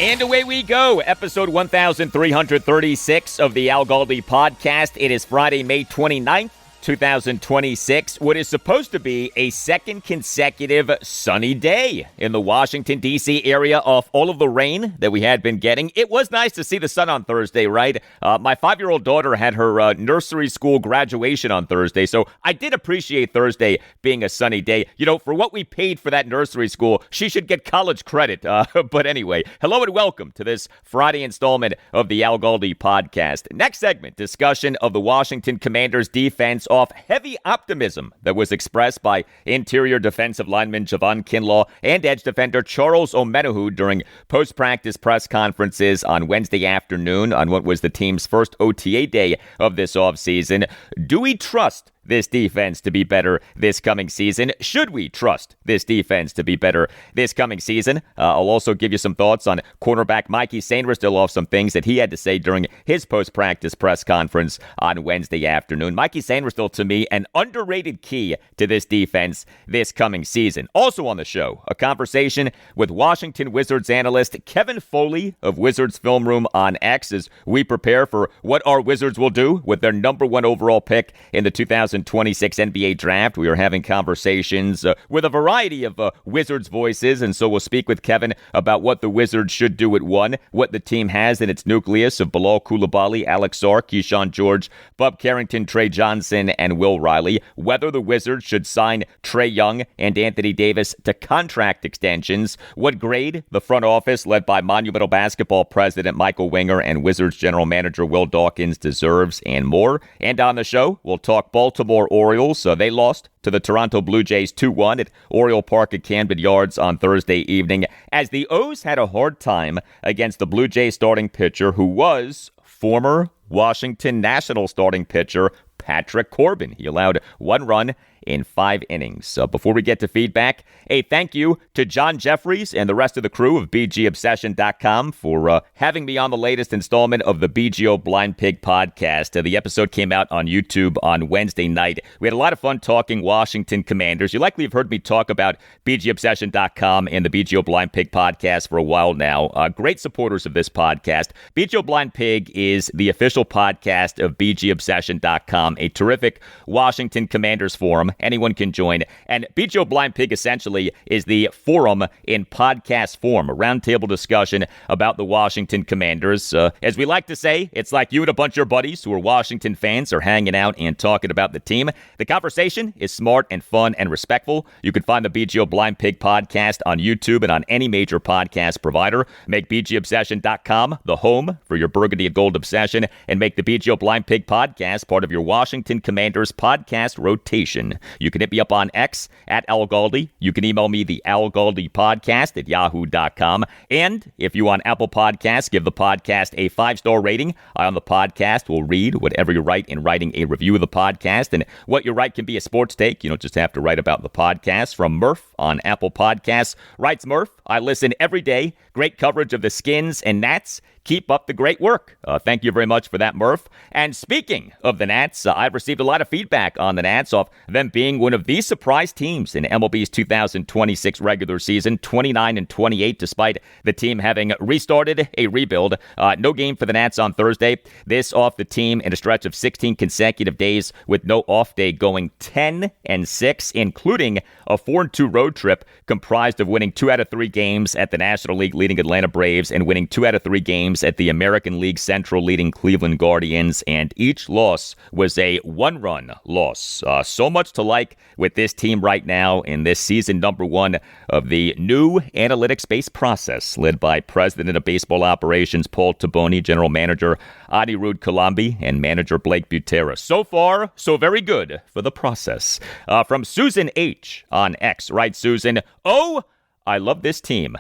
And away we go, episode 1336 of the Al Galdi podcast. It is Friday, May 29th, 2026, what is supposed to be a second consecutive sunny day in the Washington, D.C. area off all of the rain that we had been getting. It was nice to see the sun on Thursday, right? My 5-year-old daughter had her nursery school graduation on Thursday, so I did appreciate Thursday being a sunny day. You know, for what we paid for that nursery school, she should get college credit. But anyway, hello and welcome to this Friday installment of the Al Galdi podcast. Next segment, discussion of the Washington Commanders defense off heavy optimism that was expressed by interior defensive lineman Javon Kinlaw and edge defender Charles Omenihu during post-practice press conferences on Wednesday afternoon on what was the team's first OTA day of this offseason. Do we trust this defense to be better this coming season? Should we trust this defense to be better this coming season? I'll also give you some thoughts on cornerback Mike Sainristil off some things that he had to say during his post-practice press conference on Wednesday afternoon. Mike Sainristil, to me, an underrated key to this defense this coming season. Also on the show, a conversation with Washington Wizards analyst Kevin Folli of Wizards Film Room on X as we prepare for what our Wizards will do with their number one overall pick in the 2026 NBA draft. We are having conversations with a variety of Wizards voices, and so we'll speak with Kevin about what the Wizards should do at 1, what the team has in its nucleus of Bilal Coulibaly, Alex Sarr, Kyshawn George, Bub Carrington, Trae Johnson, and Will Riley, whether the Wizards should sign Trae Young and Anthony Davis to contract extensions, what grade the front office led by Monumental Basketball president Michael Winger and Wizards general manager Will Dawkins deserves, and more. And on the show, we'll talk Baltimore Orioles. They lost to the Toronto Blue Jays 2-1 at Oriole Park at Camden Yards on Thursday evening, as the O's had a hard time against the Blue Jays starting pitcher who was former Washington National starting pitcher Patrick Corbin. He allowed 1 run in 5 innings. Before we get to feedback, a thank you to John Jeffries and the rest of the crew of BGObsession.com for having me on the latest installment of the BGO Blind Pig podcast. The episode came out on YouTube on Wednesday night. We had a lot of fun talking Washington Commanders. You likely have heard me talk about BGObsession.com and the BGO Blind Pig podcast for a while now. Great supporters of this podcast. BGO Blind Pig is the official podcast of BGObsession.com, a terrific Washington Commanders forum. Anyone can join. And BGO Blind Pig essentially is the forum in podcast form, a roundtable discussion about the Washington Commanders. As we like to say, it's like you and a bunch of your buddies who are Washington fans are hanging out and talking about the team. The conversation is smart and fun and respectful. You can find the BGO Blind Pig podcast on YouTube and on any major podcast provider. Make BGObsession.com the home for your burgundy and gold obsession, and make the BGO Blind Pig podcast part of your Washington Commanders podcast rotation. You can hit me up on X at Al Galdi. You can email me the Al Galdi podcast at yahoo.com. And if you on Apple Podcasts, give the podcast a 5-star rating. I on the podcast will read whatever you write in writing a review of the podcast. And what you write can be a sports take. You don't just have to write about the podcast. From Murph on Apple Podcasts. Writes Murph, I listen every day. Great coverage of the Skins and Nats. Keep up the great work. Thank you very much for that, Murph. And speaking of the Nats, I've received a lot of feedback on the Nats off them being one of the surprise teams in MLB's 2026 regular season, 29-28, despite the team having restarted a rebuild. No game for the Nats on Thursday. This off the team in a stretch of 16 consecutive days with no off day, going 10-6, including a 4-2 road trip comprised of winning 2 out of 3 games at the National League leading Atlanta Braves and winning 2 out of 3 games at the American League Central leading Cleveland Guardians, and each loss was a 1-run loss. So much to like with this team right now in this season number 1 of the new analytics-based process led by President of Baseball Operations Paul Taboni, General Manager Anirudh Kalambi, and Manager Blake Butera. So far, so very good for the process. From Susan H. on X, right, Susan? Oh, I love this team.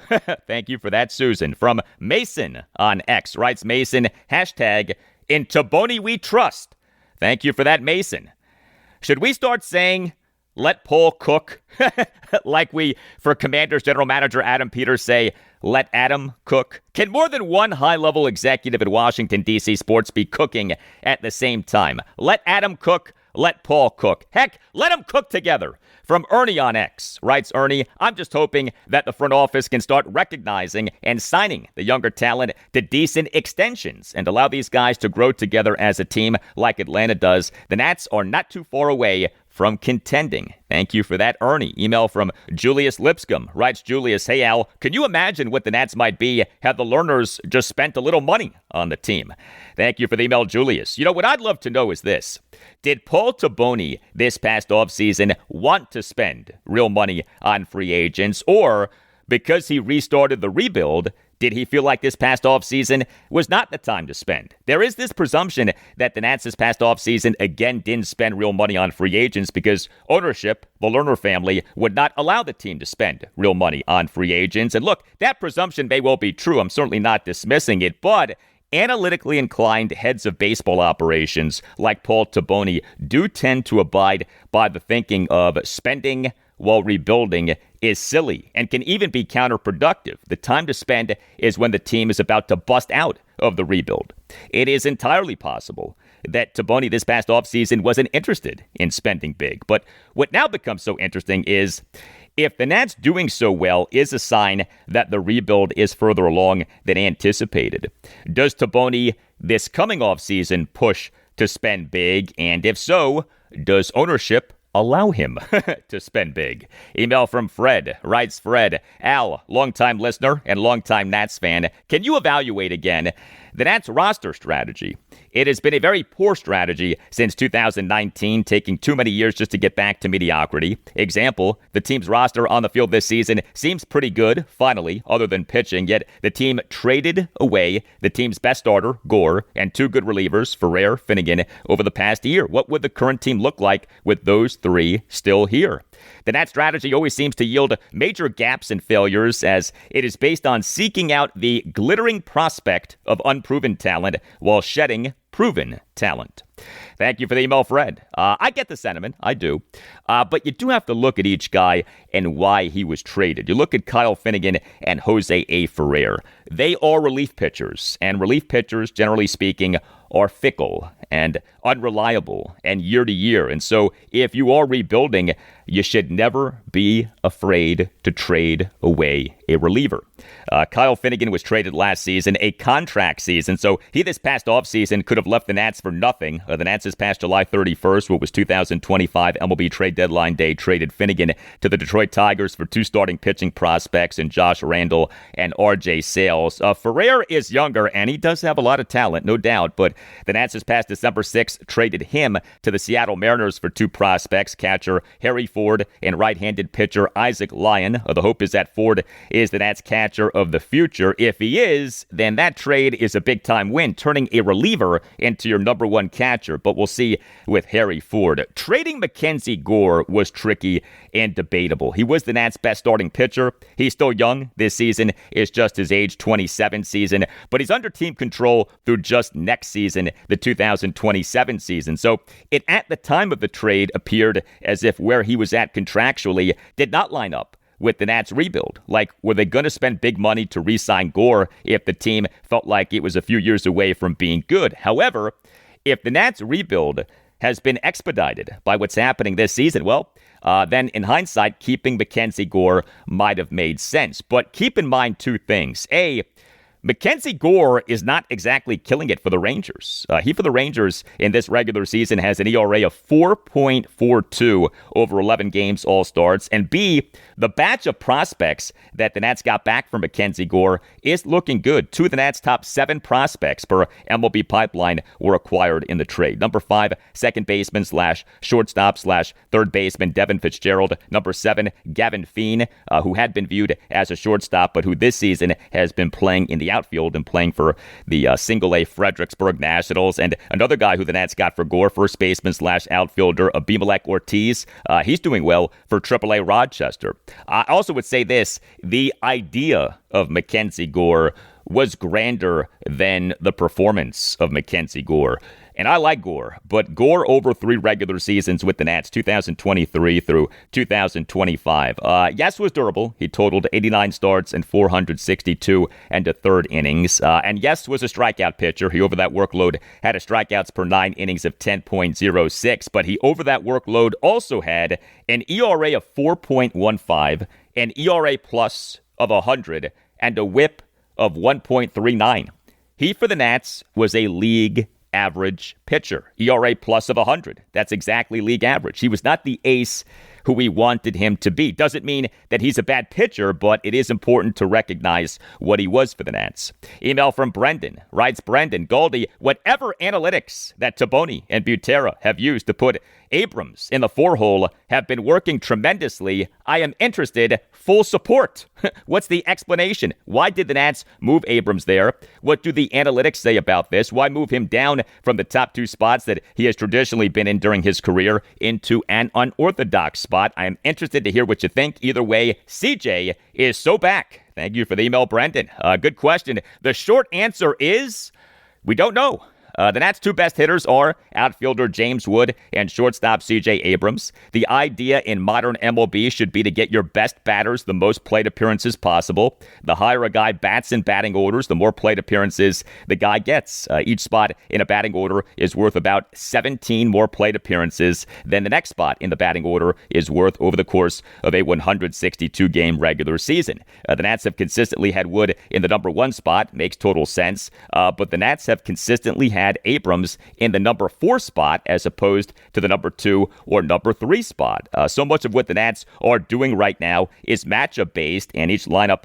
Thank you for that, Susan. From Mason on X, writes Mason, hashtag, in Taboni we trust. Thank you for that, Mason. Should we start saying, let Paul cook? Like we, for Commanders General Manager Adam Peters, say, let Adam cook? Can more than one high-level executive in Washington, D.C. sports be cooking at the same time? Let Adam cook. let Paul cook. Heck, let them cook together. From Ernie on X, writes Ernie, I'm just hoping that the front office can start recognizing and signing the younger talent to decent extensions and allow these guys to grow together as a team like Atlanta does. The Nats are not too far away from contending. Thank you for that, Ernie. Email from Julius Lipscomb. Writes Julius, hey, Al, can you imagine what the Nats might be had the Lerners just spent a little money on the team? Thank you for the email, Julius. You know, what I'd love to know is this. Did Paul Taboni this past offseason want to spend real money on free agents, or because he restarted the rebuild, did he feel like this past offseason was not the time to spend? There is this presumption that the Nats this past offseason again didn't spend real money on free agents because ownership, the Lerner family, would not allow the team to spend real money on free agents. And look, that presumption may well be true. I'm certainly not dismissing it, but analytically inclined heads of baseball operations like Paul Taboni do tend to abide by the thinking of spending while rebuilding is silly and can even be counterproductive. The time to spend is when the team is about to bust out of the rebuild. It is entirely possible that Taboni this past offseason wasn't interested in spending big. But what now becomes so interesting is if the Nats doing so well is a sign that the rebuild is further along than anticipated. Does Taboni this coming offseason push to spend big? And if so, does ownership allow him to spend big? Email from Fred. Writes Fred, Al, longtime listener and longtime Nats fan, can you evaluate again the Nats roster strategy? It has been a very poor strategy since 2019, taking too many years just to get back to mediocrity. Example, the team's roster on the field this season seems pretty good, finally, other than pitching, yet the team traded away the team's best starter, Gore, and two good relievers, Ferrer, Finnegan, over the past year. What would the current team look like with those three still here? The Nats strategy always seems to yield major gaps and failures as it is based on seeking out the glittering prospect of unproven talent while shedding proven talent. Thank you for the email, Fred. I get the sentiment. I do. But you do have to look at each guy and why he was traded. You look at Kyle Finnegan and Jose A. Ferrer. They are relief pitchers, and relief pitchers, generally speaking, are fickle and unreliable and year to year. And so if you are rebuilding, you should never be afraid to trade away a reliever. Kyle Finnegan was traded last season, a contract season, so he this past offseason could have left the Nats for nothing. The Nats this past July 31st, what was 2025 MLB trade deadline day, traded Finnegan to the Detroit Tigers for two starting pitching prospects in Josh Randall and R.J. Sales. Ferrer is younger, and he does have a lot of talent, no doubt, but the Nats this past December 6th traded him to the Seattle Mariners for two prospects, catcher Harry Ford and right-handed pitcher Isaac Lyon. The hope is that Ford is the Nats catcher of the future. If he is, then that trade is a big-time win, turning a reliever into your number one catcher. But we'll see with Harry Ford. Trading Mackenzie Gore was tricky and debatable. He was the Nats' best starting pitcher. He's still young. This season is just his age 27 season, but he's under team control through just next season, the 2027 season. So it, at the time of the trade, appeared as if where he was at contractually did not line up with the Nats rebuild. Like, were they going to spend big money to re-sign Gore if the team felt like it was a few years away from being good? However, if the Nats rebuild has been expedited by what's happening this season, well, then in hindsight, keeping Mackenzie Gore might have made sense. But keep in mind two things. A, Mackenzie Gore is not exactly killing it for the Rangers. He, for the Rangers, in this regular season, has an ERA of 4.42 over 11 games, all starts. And B, the batch of prospects that the Nats got back from Mackenzie Gore is looking good. Two of the Nats' top 7 prospects per MLB Pipeline were acquired in the trade. Number 5, second baseman / shortstop / third baseman Devin Fitzgerald. Number 7, Gavin Feen, who had been viewed as a shortstop, but who this season has been playing in the outfield and playing for the single-A Fredericksburg Nationals. And another guy who the Nats got for Gore, first baseman / outfielder Abimelech Ortiz. He's doing well for AAA Rochester. I also would say this, the idea of Mackenzie Gore was grander than the performance of Mackenzie Gore. And I like Gore, but Gore over 3 regular seasons with the Nats, 2023 through 2025. Yes, was durable. He totaled 89 starts and 462 and a third innings. And yes, was a strikeout pitcher. He, over that workload, had a strikeouts per 9 innings of 10.06. But he, over that workload, also had an ERA of 4.15, an ERA plus of 100, and a whip of 1.39. He, for the Nats, was a league average pitcher. ERA plus of 100. That's exactly league average. He was not the ace who we wanted him to be. Doesn't mean that he's a bad pitcher, but it is important to recognize what he was for the Nats. Email from Brendan. Writes Brendan, Galdi, whatever analytics that Taboni and Butera have used to put Abrams in the 4-hole have been working tremendously. I am interested. Full support. What's the explanation? Why did the Nats move Abrams there? What do the analytics say about this? Why move him down from the top 2 spots that he has traditionally been in during his career into an unorthodox spot? I am interested to hear what you think. Either way, CJ is so back. Thank you for the email, Brendan. Good question. The short answer is we don't know. The Nats' 2 best hitters are outfielder James Wood and shortstop C.J. Abrams. The idea in modern MLB should be to get your best batters the most plate appearances possible. The higher a guy bats in batting orders, the more plate appearances the guy gets. Each spot in a batting order is worth about 17 more plate appearances than the next spot in the batting order is worth over the course of a 162-game regular season. The Nats have consistently had Wood in the number 1 spot. Makes total sense. But the Nats have consistently had Abrams in the number 4 spot as opposed to the number 2 or number 3 spot. So much of what the Nats are doing right now is matchup based, and each lineup,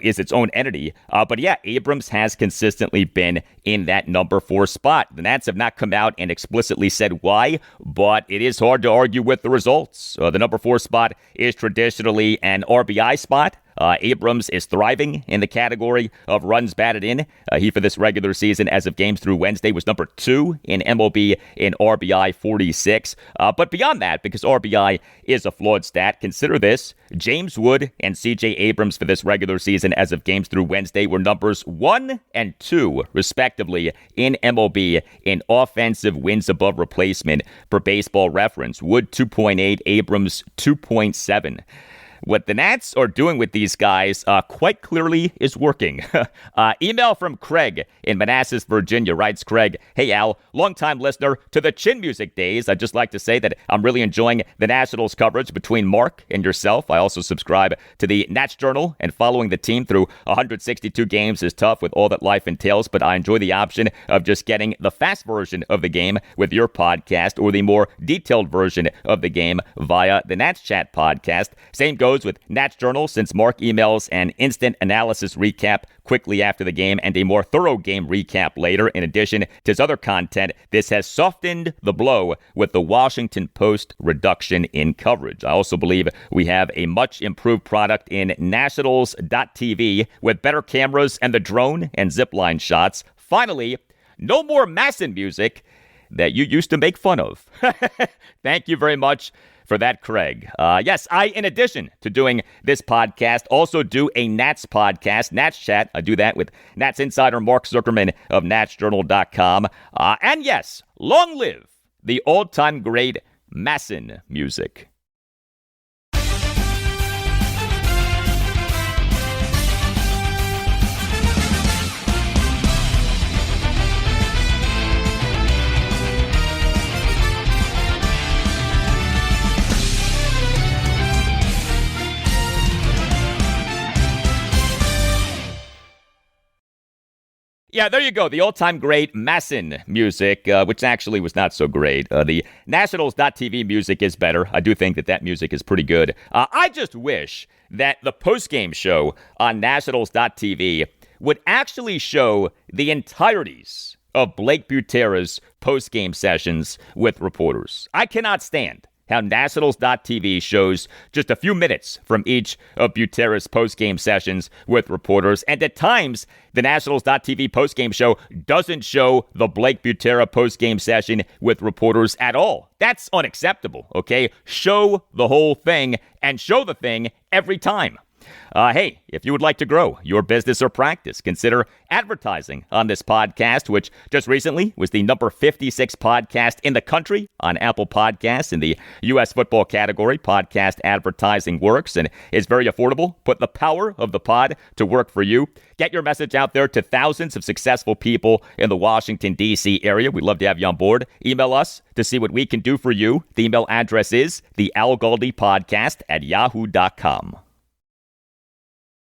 is its own entity. But yeah, Abrams has consistently been in that number 4 spot. The Nats have not come out and explicitly said why, but it is hard to argue with the results. The number 4 spot is traditionally an RBI spot. Abrams is thriving in the category of runs batted in. He, for this regular season, as of games through Wednesday, was number 2 in MLB in RBI 46. But beyond that, because RBI is a flawed stat, consider this. James Wood and C.J. Abrams for this regular season, as of games through Wednesday, were numbers 1 and 2, respectively, in MLB in offensive wins above replacement per Baseball Reference. Wood 2.8, Abrams 2.7. What the Nats are doing with these guys quite clearly is working. Email from Craig in Manassas, Virginia. Writes Craig, hey Al, longtime listener to the Chin Music days. I'd just like to say that I'm really enjoying the Nationals coverage between Mark and yourself. I also subscribe to the Nats Journal, and following the team through 162 games is tough with all that life entails, but I enjoy the option of just getting the fast version of the game with your podcast or the more detailed version of the game via the Nats Chat podcast. Same goes with Nats Journal, since Mark emails an instant analysis recap quickly after the game and a more thorough game recap later. In addition to his other content, this has softened the blow with the Washington Post reduction in coverage. I also believe we have a much improved product in Nationals.tv with better cameras and the drone and zipline shots. Finally, no more Masson music that you used to make fun of. Thank you very much for that, Craig. Yes, I, in addition to doing this podcast, also do a Nats podcast, Nats Chat. I do that with Nats insider Mark Zuckerman of NatsJournal.com. And yes, long live the all-time great Masson music. Yeah, there you go. The all-time great Masson music, which actually was not so great. The Nationals.tv music is better. I do think that music is pretty good. I just wish that the post-game show on Nationals.tv would actually show the entirities of Blake Butera's post-game sessions with reporters. I cannot stand how Nationals.tv shows just a few minutes from each of Butera's postgame sessions with reporters. And at times, the Nationals.tv postgame show doesn't show the Blake Butera postgame session with reporters at all. That's unacceptable, okay? Show the whole thing and show the thing every time. Hey, if you would like to grow your business or practice, consider advertising on this podcast, which just recently was the number 56 podcast in the country on Apple Podcasts in the U.S. football category. Podcast advertising works and is very affordable. Put the power of the pod to work for you. Get your message out there to thousands of successful people in the Washington, D.C. area. We'd love to have you on board. Email us to see what we can do for you. The email address is thealgaldypodcast@yahoo.com.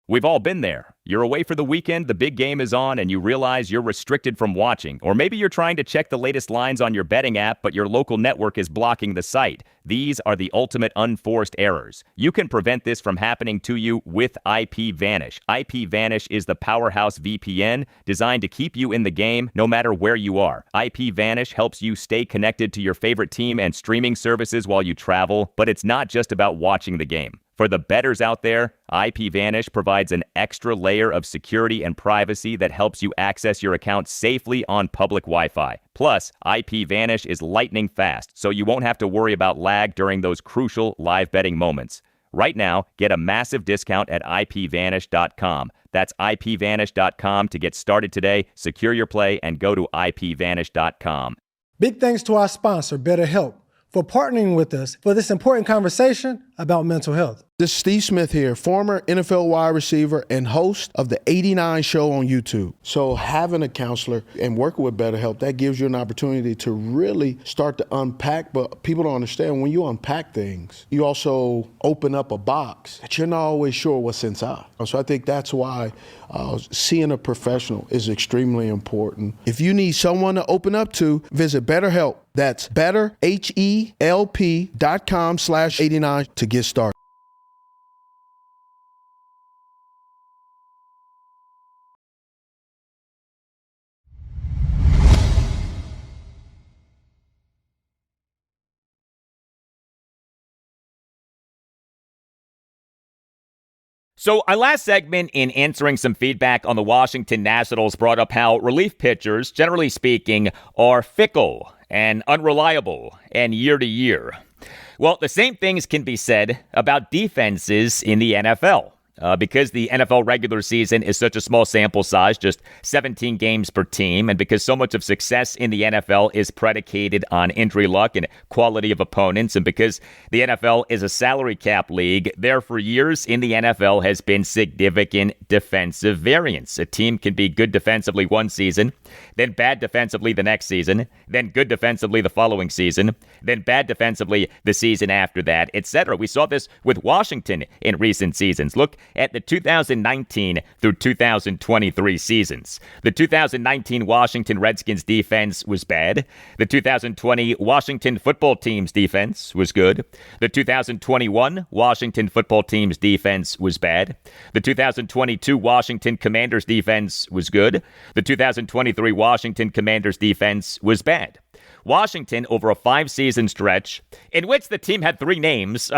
We've all been there. You're away for the weekend, the big game is on, and you realize you're restricted from watching. Or maybe you're trying to check the latest lines on your betting app, but your local network is blocking the site. These are the ultimate unforced errors. You can prevent this from happening to you with IPVanish. IPVanish is the powerhouse VPN designed to keep you in the game no matter where you are. IPVanish helps you stay connected to your favorite team and streaming services while you travel, but it's not just about watching the game. For the bettors out there, IPVanish provides an extra layer of security and privacy that helps you access your account safely on public Wi-Fi. Plus, IPVanish is lightning fast, so you won't have to worry about lag during those crucial live betting moments. Right now, get a massive discount at IPVanish.com. That's IPVanish.com to get started today. Secure your play and go to IPVanish.com. Big thanks to our sponsor, BetterHelp, for partnering with us for this important conversation about mental health. This is Steve Smith here, former NFL wide receiver and host of the 89 show on YouTube. So having a counselor and working with BetterHelp, that gives you an opportunity to really start to unpack. But people don't understand, when you unpack things, you also open up a box that you're not always sure what's inside. So I think that's why seeing a professional is extremely important. If you need someone to open up to, visit BetterHelp. That's betterhelp.com/89 to get started. So our last segment in answering some feedback on the Washington Nationals brought up how relief pitchers, generally speaking, are fickle and unreliable and year to year. Well, the same things can be said about defenses in the NFL. Because the NFL regular season is such a small sample size, just 17 games per team, and because so much of success in the NFL is predicated on injury luck and quality of opponents, and because the NFL is a salary cap league, there for years in the NFL has been significant defensive variance. A team can be good defensively one season, then bad defensively the next season, then good defensively the following season, then bad defensively the season after that, etc. We saw this with Washington in recent seasons. Look at the 2019 through 2023 seasons. The 2019 Washington Redskins defense was bad. The 2020 Washington football team's defense was good. The 2021 Washington football team's defense was bad. The 2022 Washington Commanders defense was good. The 2023 Washington Commanders defense was bad. Washington, over a 5-season stretch in which the team had 3 names,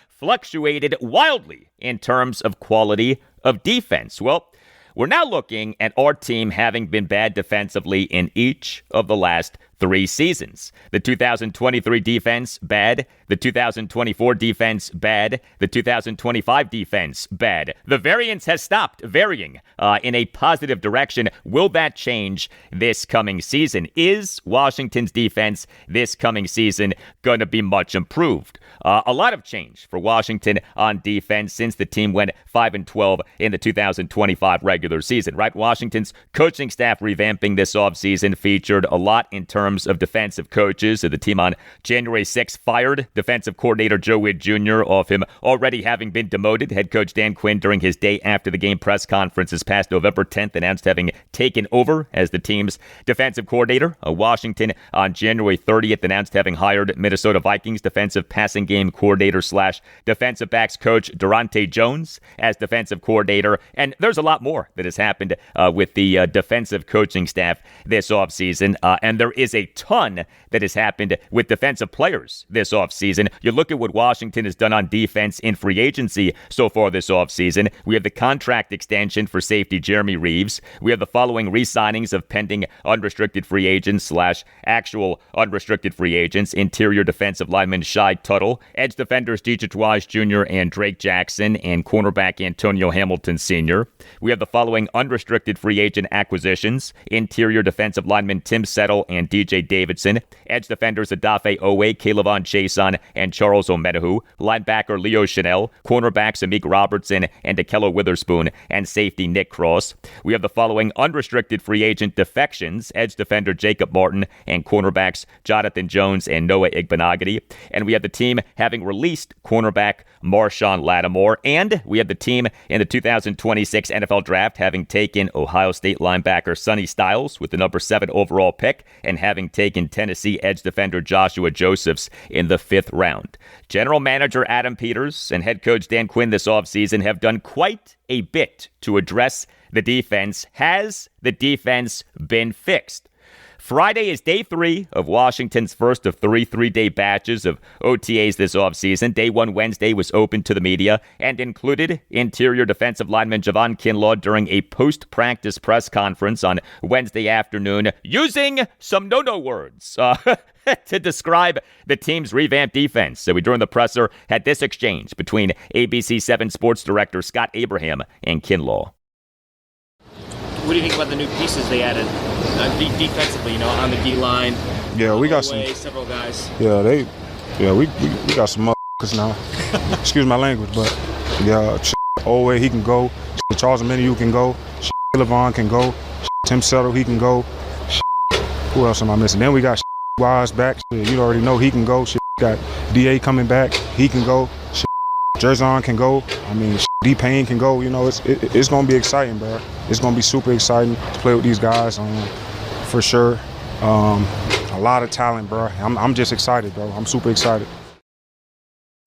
fluctuated wildly in terms of quality of defense. Well, we're now looking at our team having been bad defensively in each of the last 3 seasons. The 2023 defense, bad. The 2024 defense, bad. The 2025 defense, bad. The variance has stopped varying in a positive direction. Will that change this coming season? Is Washington's defense this coming season going to be much improved? A lot of change for Washington on defense since the team went 5-12 in the 2025 regular season, right? Washington's coaching staff revamping this offseason featured a lot in terms of defensive coaches. So the team on January 6th fired defensive coordinator Joe Witt Jr. off him already having been demoted. Head coach Dan Quinn, during his day after the game press conference this past November 10th, announced having taken over as the team's defensive coordinator. Washington on January 30th announced having hired Minnesota Vikings defensive passing game coordinator / defensive backs coach Durante Jones as defensive coordinator. And there's a lot more that has happened with the defensive coaching staff this offseason. And there is a ton that has happened with defensive players this offseason. You look at what Washington has done on defense in free agency so far this offseason. We have the contract extension for safety Jeremy Reeves. We have the following re-signings of pending unrestricted free agents / actual unrestricted free agents: interior defensive lineman Shai Tuttle, edge defenders Deatrich Wise Jr. and Drake Jackson, and cornerback Antonio Hamilton Sr. We have the following unrestricted free agent acquisitions: interior defensive lineman Tim Settle and DJ Davidson, edge defenders Adafe Owe, Kayvon Chason, and Charles Omenihu, linebacker Leo Chanel, cornerbacks Amik Robertson and Akello Witherspoon, and safety Nick Cross. We have the following unrestricted free agent defections: edge defender Jacob Martin and cornerbacks Jonathan Jones and Noah Igbenogany. And we have the team having released cornerback Marshawn Lattimore. And we have the team in the 2026 NFL Draft having taken Ohio State linebacker Sonny Styles with the number 7 overall pick and having taken Tennessee edge defender Joshua Josephs in the 5th round. General Manager Adam Peters and head coach Dan Quinn this offseason have done quite a bit to address the defense. Has the defense been fixed? Friday is day 3 of Washington's first of 3 3-day batches of OTAs this offseason. Day 1 Wednesday was open to the media and included interior defensive lineman Javon Kinlaw during a post-practice press conference on Wednesday afternoon, using some no-no words to describe the team's revamped defense. So we, during the presser, had this exchange between ABC 7 sports director Scott Abraham and Kinlaw. What do you think about the new pieces they added defensively, on the D-line? Yeah, we got several guys. Yeah, we got some motherfuckers now. Excuse my language, but yeah, Owe, he can go. Charles Omenihu can go. Kylivon can go. Tim Settle, he can go. Who else am I missing? Then we got Wise back. You already know he can go. Got DA coming back. He can go. Jerzon can go. I mean, D-Payne can go. It's going to be exciting, bro. It's going to be super exciting to play with these guys, for sure. A lot of talent, bro. I'm just excited, bro. I'm super excited.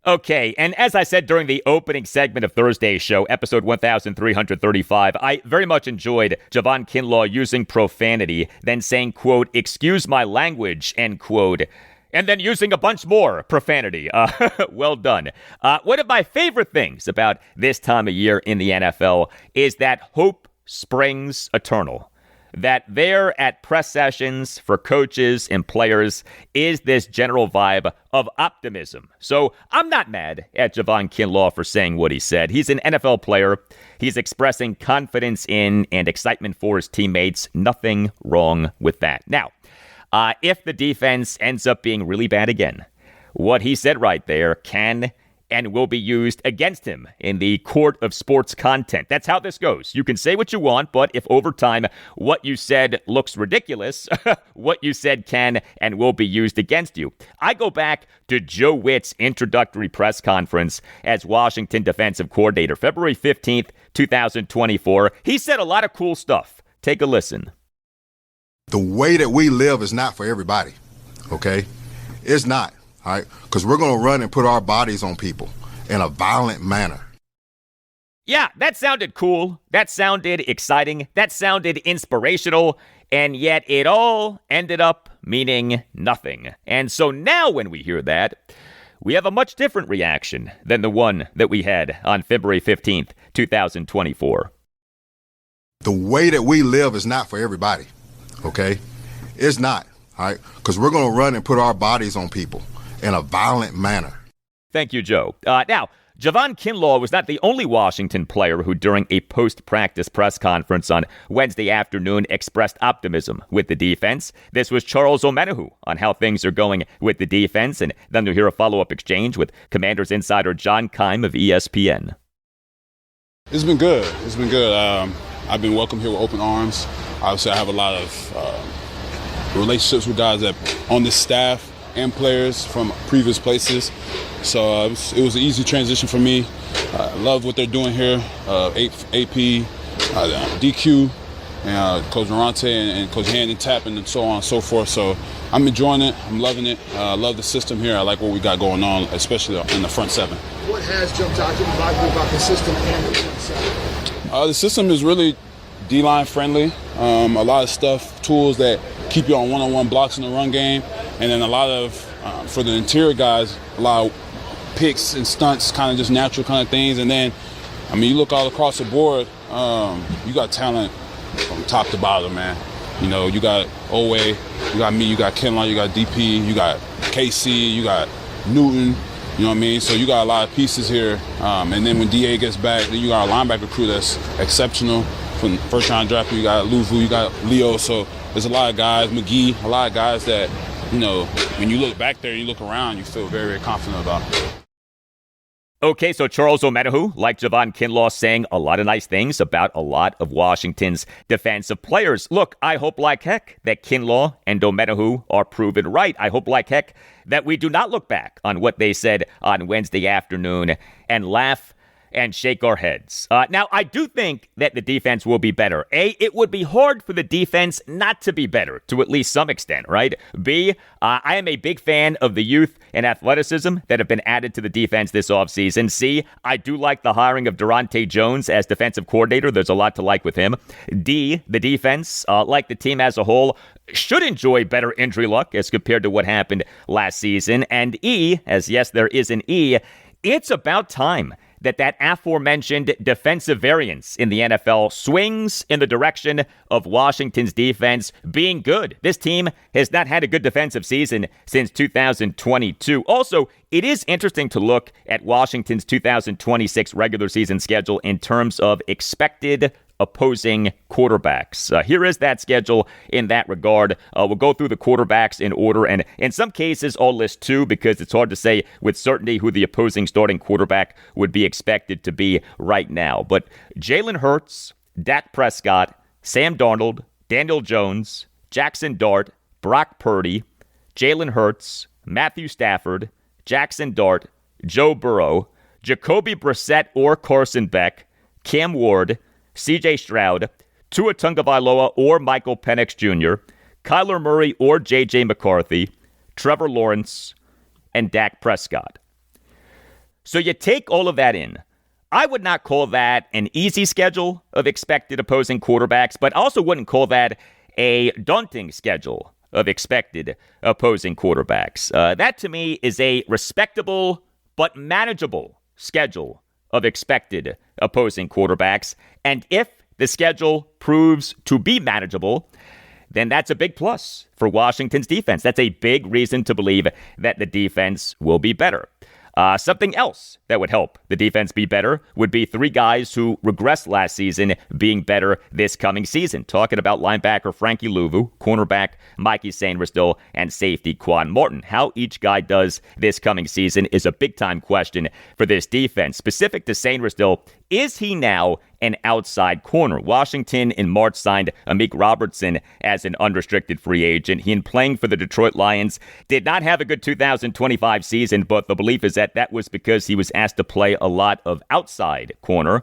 Okay, and as I said during the opening segment of Thursday's show, episode 1335, I very much enjoyed Javon Kinlaw using profanity, then saying, quote, "excuse my language," end quote, and then using a bunch more profanity. Well done. One of my favorite things about this time of year in the NFL is that hope springs eternal. That there at press sessions for coaches and players is this general vibe of optimism. So I'm not mad at Javon Kinlaw for saying what he said. He's an NFL player. He's expressing confidence in and excitement for his teammates. Nothing wrong with that. Now, if the defense ends up being really bad again, what he said right there can and will be used against him in the court of sports content. That's how this goes. You can say what you want, but if over time what you said looks ridiculous, what you said can and will be used against you. I go back to Joe Witt's introductory press conference as Washington defensive coordinator, February 15th, 2024. He said a lot of cool stuff. Take a listen. The way that we live is not for everybody, okay? It's not. All right, because we're going to run and put our bodies on people in a violent manner. Yeah, that sounded cool. That sounded exciting. That sounded inspirational. And yet it all ended up meaning nothing. And so now when we hear that, we have a much different reaction than the one that we had on February 15th, 2024. The way that we live is not for everybody, okay? It's not, all right, because we're going to run and put our bodies on people in a violent manner. Thank you, Joe. Now, Javon Kinlaw was not the only Washington player who, during a post-practice press conference on Wednesday afternoon, expressed optimism with the defense. This was Charles Omenihu on how things are going with the defense, and then you'll hear a follow-up exchange with Commanders insider John Keim of ESPN. It's been good. It's been good. I've been welcomed here with open arms. Obviously, I have a lot of relationships with guys that on this staff and players from previous places. So it was an easy transition for me. I love what they're doing here. AP, DQ, and Coach Morante and Coach Hand and Tapping and so on and so forth. So I'm enjoying it. I'm loving it. I love the system here. I like what we got going on, especially in the front seven. What has jumped out to you about the system and the front seven? The system is really D-line friendly. A lot of stuff, tools that keep you on one-on-one blocks in the run game. And then a lot of, for the interior guys, a lot of picks and stunts, kind of just natural kind of things. And then, I mean, you look all across the board, you got talent from top to bottom, man. You know, you got Owe, you got me, you got Kinlaw, you got DP, you got KC, you got Newton, you know what I mean? So you got a lot of pieces here. And then when DA gets back, then you got a linebacker crew that's exceptional. From the first-round draft, you got Luvu, you got Leo. So there's a lot of guys, McGee, a lot of guys that, you know, when you look back there, you look around, you feel very, very confident about. Okay, so Charles Omenihu, like Javon Kinlaw, saying a lot of nice things about a lot of Washington's defensive players. Look, I hope like heck that Kinlaw and Omenihu are proven right. I hope like heck that we do not look back on what they said on Wednesday afternoon and laugh and shake our heads. Now, I do think that the defense will be better. A, it would be hard for the defense not to be better, to at least some extent, right? B, I am a big fan of the youth and athleticism that have been added to the defense this offseason. C, I do like the hiring of Durante Jones as defensive coordinator. There's a lot to like with him. D, the defense, like the team as a whole, should enjoy better injury luck as compared to what happened last season. And E, as yes, there is an E, it's about time that aforementioned defensive variance in the NFL swings in the direction of Washington's defense being good. This team has not had a good defensive season since 2022. Also, it is interesting to look at Washington's 2026 regular season schedule in terms of expected opposing quarterbacks. Here is that schedule in that regard. We'll go through the quarterbacks in order, and in some cases I'll list two because it's hard to say with certainty who the opposing starting quarterback would be expected to be right now. But Jalen Hurts, Dak Prescott, Sam Darnold, Daniel Jones, Jackson Dart, Brock Purdy, Jalen Hurts, Matthew Stafford, Jackson Dart, Joe Burrow, Jacoby Brissett or Carson Beck, Cam Ward, C.J. Stroud, Tua Tagovailoa or Michael Penix Jr., Kyler Murray or J.J. McCarthy, Trevor Lawrence, and Dak Prescott. So you take all of that in. I would not call that an easy schedule of expected opposing quarterbacks, but also wouldn't call that a daunting schedule of expected opposing quarterbacks. That to me is a respectable but manageable schedule of expected opposing quarterbacks. And if the schedule proves to be manageable, then that's a big plus for Washington's defense. That's a big reason to believe that the defense will be better. Something else that would help the defense be better would be three guys who regressed last season being better this coming season. Talking about linebacker Frankie Luvu, cornerback Mike Sainristil, and safety Quan Martin. How each guy does this coming season is a big-time question for this defense. Specific to Sainristil, is he now an outside corner? Washington in March signed Amik Robertson as an unrestricted free agent. He, in playing for the Detroit Lions, did not have a good 2025 season, but the belief is that was because he was asked to play a lot of outside corner.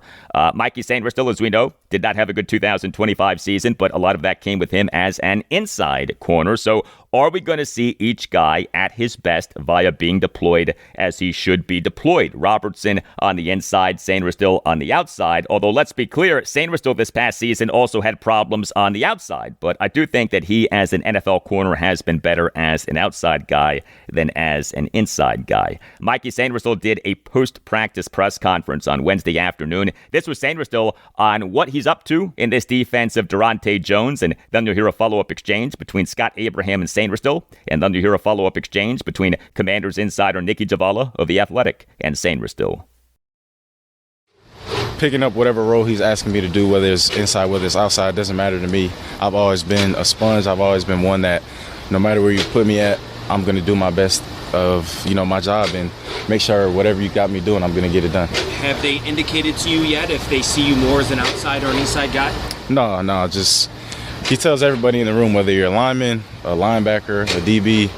Mikey Sainristil, as we know, did not have a good 2025 season, but a lot of that came with him as an inside corner. So are we going to see each guy at his best via being deployed as he should be deployed? Robertson on the inside, Sainristil on the outside. Although, let's be clear, Sainristil this past season also had problems on the outside. But I do think that he, as an NFL corner, has been better as an outside guy than as an inside guy. Mikey Sainristil did a post-practice press conference on Wednesday afternoon. This was Sainristil on what he's up to in this defense of Durante Jones. And then you'll hear a follow-up exchange between Scott Abraham and Sainristil. And then you'll hear a follow-up exchange between Commanders insider Nikki Javala of The Athletic and Sainristil. Picking up whatever role he's asking me to do, whether it's inside, whether it's outside, doesn't matter to me. I've always been a sponge. I've always been one that no matter where you put me at, I'm going to do my best of, my job and make sure whatever you got me doing, I'm going to get it done. Have they indicated to you yet if they see you more as an outside or an inside guy? No, just he tells everybody in the room, whether you're a lineman, a linebacker, a DB,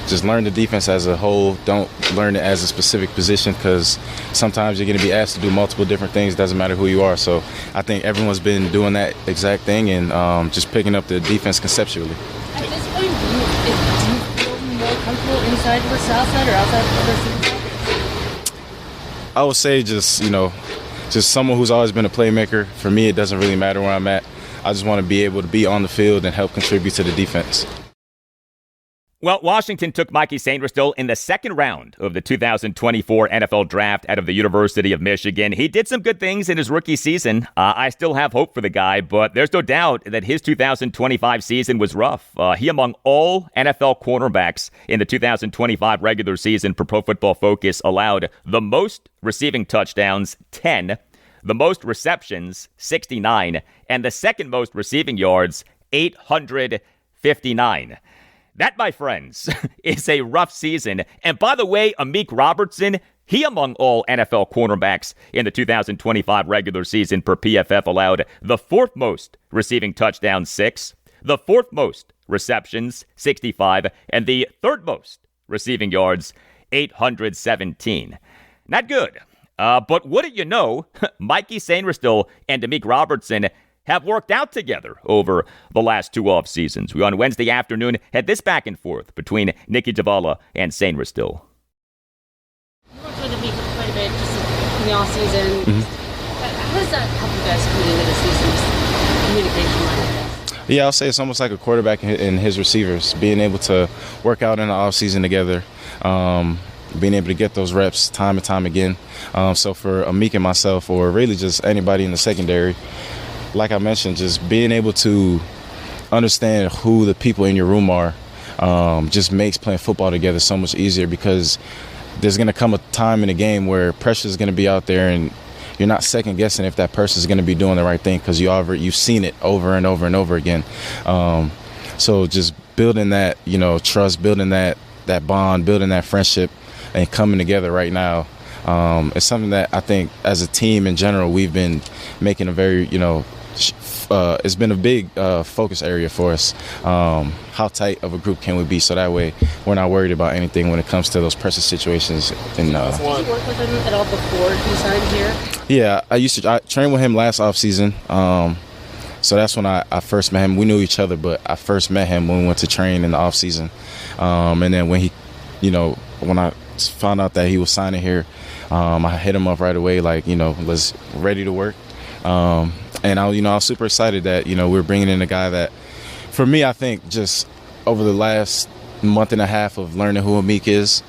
just learn the defense as a whole. Don't learn it as a specific position because sometimes you're going to be asked to do multiple different things. It doesn't matter who you are. So I think everyone's been doing that exact thing and just picking up the defense conceptually. At this point, do you feel more comfortable inside versus outside or outside versus inside? I would say just someone who's always been a playmaker. For me, it doesn't really matter where I'm at. I just want to be able to be on the field and help contribute to the defense. Well, Washington took Mike Sainristil in the second round of the 2024 NFL Draft out of the University of Michigan. He did some good things in his rookie season. I still have hope for the guy, but there's no doubt that his 2025 season was rough. He, among all NFL cornerbacks in the 2025 regular season per Pro Football Focus, allowed the most receiving touchdowns, 10, the most receptions, 69, and the second most receiving yards, 859. That, my friends, is a rough season. And by the way, Amik Robertson, he among all NFL cornerbacks in the 2025 regular season per PFF allowed the fourth most receiving touchdowns, 6, the fourth most receptions, 65, and the third most receiving yards, 817. Not good. But wouldn't you know, Mikey Sainristil and Amik Robertson have worked out together over the last 2 off seasons. We on Wednesday afternoon had this back and forth between Nicky Javala and Sainristil. You worked with Amik quite a bit just in the off season. How does that help you guys coming into the season? Communication like that? Yeah, I'll say it's almost like a quarterback and his receivers, being able to work out in the off season together. Being able to get those reps time and time again. So for Amik and myself, or really just anybody in the secondary, like I mentioned, just being able to understand who the people in your room are just makes playing football together so much easier, because there's going to come a time in the game where pressure is going to be out there and you're not second guessing if that person is going to be doing the right thing, because you've seen it over and over and over again. So just building that, trust, building that bond, building that friendship, and coming together right now. It's something that I think as a team in general, we've been making a very, it's been a big focus area for us. How tight of a group can we be, so that way we're not worried about anything when it comes to those pressure situations. Did you work with him at all before he signed here? Yeah, I trained with him last offseason. So that's when I first met him. We knew each other, but I first met him when we went to train in the offseason. And then when he, when I found out that he was signing here, I hit him up right away, was ready to work. And I was super excited that, we're bringing in a guy that, for me, I think just over the last month and a half of learning who Amik is,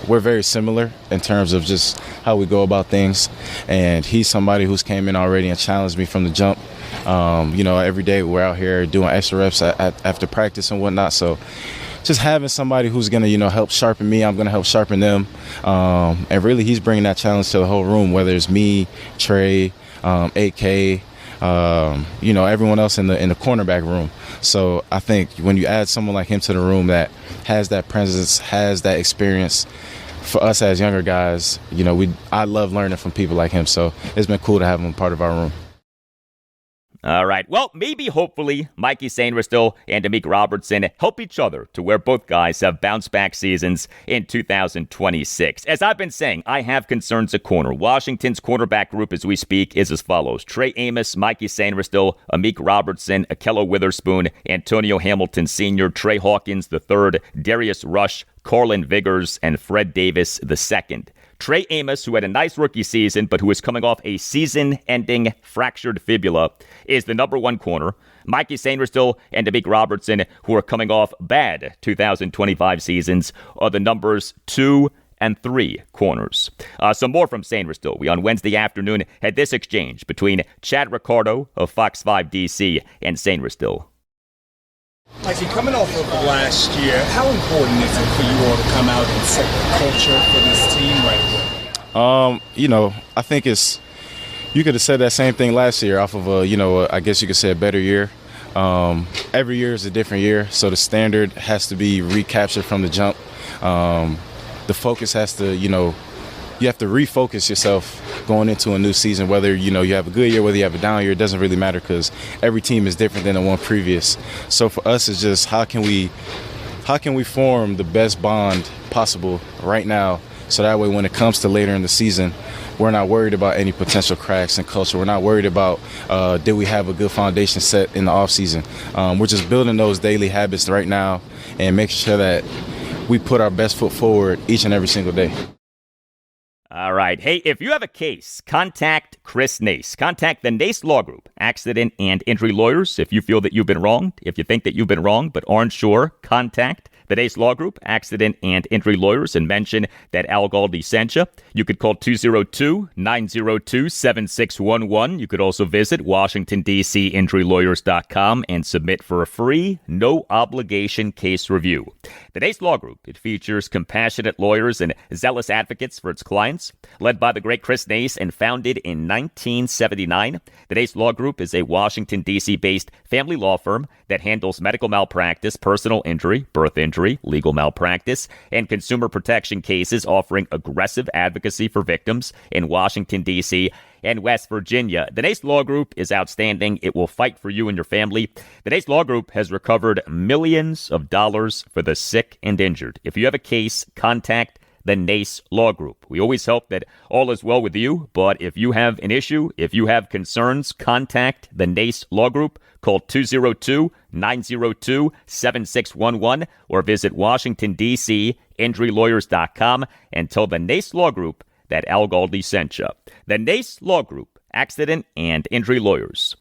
we're very similar in terms of just how we go about things. And he's somebody who's came in already and challenged me from the jump. Every day we're out here doing extra reps after practice and whatnot. So just having somebody who's going to, help sharpen me, I'm going to help sharpen them. And really he's bringing that challenge to the whole room, whether it's me, Trae, AK, everyone else in the cornerback room. So I think when you add someone like him to the room that has that presence, has that experience, for us as younger guys, I love learning from people like him. So it's been cool to have him part of our room. All right. Well, maybe, hopefully, Mikey Sainristil and Amik Robertson help each other to where both guys have bounce-back seasons in 2026. As I've been saying, I have concerns at corner. Washington's cornerback group as we speak is as follows: Trae Amos, Mikey Sainristil, Amik Robertson, Akello Witherspoon, Antonio Hamilton Sr., Trey Hawkins III, Darius Rush, Carlin Vigors, and Fred Davis II. Trae Amos, who had a nice rookie season, but who is coming off a season-ending fractured fibula, is the number 1 corner. Mikey Sainristil and Amik Robertson, who are coming off bad 2025 seasons, are the numbers 2 and 3 corners. Some more from Sainristil. We on Wednesday afternoon had this exchange between Chad Ricardo of Fox 5 DC and Sainristil. Mikey, coming off of last year, how important is it for you all to come out and set the culture for this team right away? I think you could have said that same thing last year off of I guess you could say a better year. Every year is a different year, so the standard has to be recaptured from the jump. The focus has to, you have to refocus yourself going into a new season, whether, you have a good year, whether you have a down year, it doesn't really matter, because every team is different than the one previous. So for us, it's just how can we form the best bond possible right now, so that way when it comes to later in the season, we're not worried about any potential cracks in culture. We're not worried about did we have a good foundation set in the offseason. We're just building those daily habits right now and making sure that we put our best foot forward each and every single day. All All right. Hey, if you have a case, contact Chris Nace. Contact the Nace Law Group, accident and injury lawyers. If you feel that you've been wronged, if you think that you've been wronged but aren't sure, contact the Nace Law Group, accident and injury lawyers, and mention that Al Galdi sent you. You could call 202-902-7611. You could also visit WashingtonDCInjuryLawyers.com and submit for a free, no-obligation case review. The Nace Law Group, it features compassionate lawyers and zealous advocates for its clients. Led by the great Chris Nace and founded in 1979, the Nace Law Group is a Washington, D.C.-based family law firm that handles medical malpractice, personal injury, birth injury, legal malpractice, and consumer protection cases, offering aggressive advocacy for victims in Washington, D.C. and West Virginia. The Nace Law Group is outstanding. It will fight for you and your family. The Nace Law Group has recovered millions of dollars for the sick and injured. If you have a case, contact the Nace Law Group. We always hope that all is well with you, but if you have an issue, if you have concerns, contact the Nace Law Group. Call 202-902-7611 or visit WashingtonDCInjuryLawyers.com and tell the Nace Law Group that Al Galdi sent you. The Nace Law Group, accident and injury lawyers.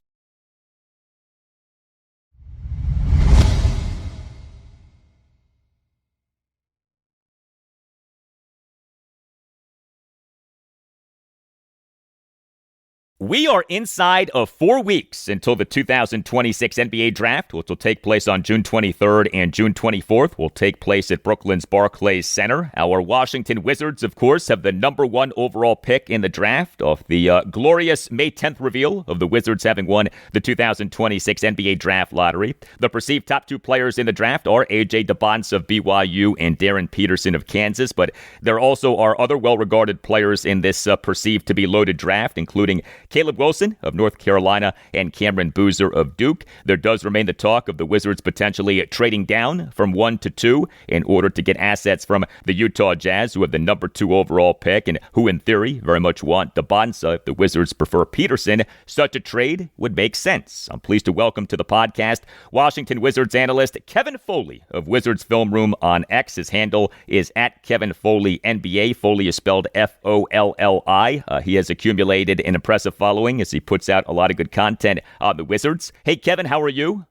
We are inside of 4 weeks until the 2026 NBA Draft, which will take place on June 23rd and June 24th, will take place at Brooklyn's Barclays Center. Our Washington Wizards, of course, have the number 1 overall pick in the draft off the glorious May 10th reveal of the Wizards having won the 2026 NBA Draft Lottery. The perceived top 2 players in the draft are A.J. Debonce of BYU and Darren Peterson of Kansas, but there also are other well-regarded players in this perceived to be loaded draft, including Caleb Wilson of North Carolina and Cameron Boozer of Duke. There does remain the talk of the Wizards potentially trading down from 1 to 2 in order to get assets from the Utah Jazz, who have the number 2 overall pick and who, in theory, very much want Debonce. If the Wizards prefer Peterson, such a trade would make sense. I'm pleased to welcome to the podcast Washington Wizards analyst Kevin Folli of Wizards Film Room on X. His handle is at Kevin Folli NBA. Folli is spelled Folli. He has accumulated an impressive following as he puts out a lot of good content on the Wizards. Hey, Kevin, how are you?